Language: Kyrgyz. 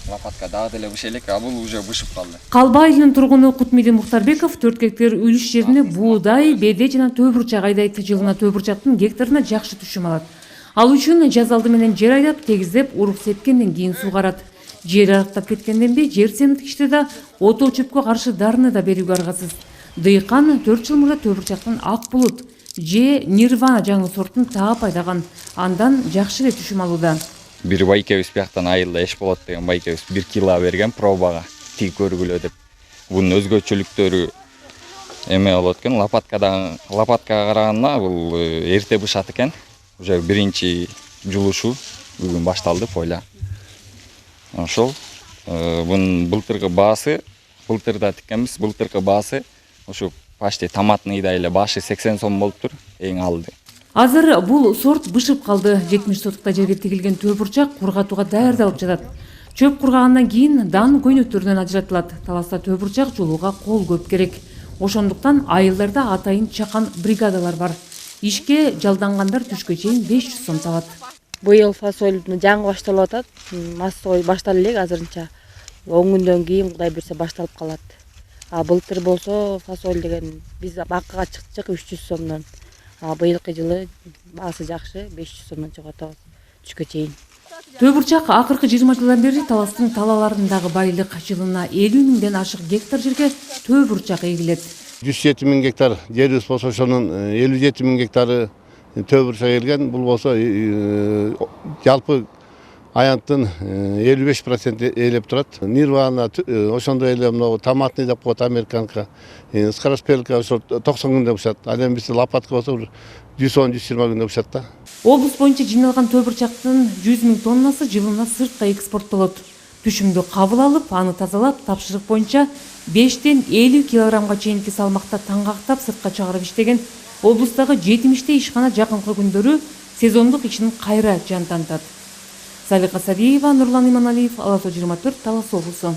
лопатка дагы деле быша элек, а бул уже бышып калды. Калба айылынын тургуну Кутмиди Муктарбеков 4 гектар үлүш жерине буудай, беде жана төбурчак айдайт. Жылына төбурчактын гектарына жакшы түшүм алат. Ал үчүн жаз алды менен жер айдап, тегиздеп, урук сепкенден кийин сугарат. Жер арыктап кеткенден бери жер семирткичте да отоо чөпкө каршы дарыны да берүүгө аргасыз. Дыйкан 4 жыл мурда төбурчактын ак булут же Нирвана жаңы сортун таап айдаган. Андан жакшы эле түшүм алууда. Бир байкебиз бияктан айылда эш болот деген байкебиз 1 кило берген пробага тиги көргүлө деп. Бунун өзгөчөлүктөрү эме болот экен, лопаткага караганда бул эрте бышат экен. Уже биринчи жулушу бүгүн башталды поля. Ошол бунун былтыркы баасы, былтырда тиккенбиз, былтыркы баасы ошо почти томатныйда эле башы 80 сом болуптур, эң алды. Азыр бул сорт бышып калды. 70 сотукта жерге тигилген төбурчак кургатууга даярдалып жатат. Чөп кургагандан кийин дан көйнөктөрүнөн ажыратылат. Таласта төбурчак жолууга кол көп керек. Ошондуктан айылдарда атайын чакан бригадалар бар. Ишке жалдангандар түшкө чейин 500 сом табат. Быйыл фасоль жаңы башталып атат. Массой башталып элек азырынча. 10 күндөн кийин Кудай берсе башталып калат. А былтыр болсо фасоль деген биз баккага чыктык 300 сомдон. А быйылкы жылы баасы жакшы 500 сомдон чыгып атабыз түшкө чейин. Төбурчак акыркы 20 жылдан бери таластын талаларындагы байлык. Жылына 50 миңден ашык гектар жерге төбурчак эгилет. 107 миң гектар жерибиз болсо ошонун 57 миң гектары төбурчак эгилген. Бул болсо жалпы аянттын 55% ээлеп турат. Нирвана ошондой эле мына томатный деп коет американка. Скороспелка ошо 90 күндө бышат. Ал эми биз лопатка болсо 110-120 күндө бышат да. Облус боюнча жиналган төбурчактын 100 миң тоннасы жылына сыртка экспорттолот. Түшүмдү кабыл алып, аны тазалап, тапшырык боюнча 5-тен 50 килограммга чейинки салмакта таңгактап сыртка чыгарып иштеген облустагы 70 ишкана жакынкы күндөрү сезондук ишин кайра жандантат. Салика Сабиева, Нурлан Иманалиев, Ала-Соо 24, Талас облусу.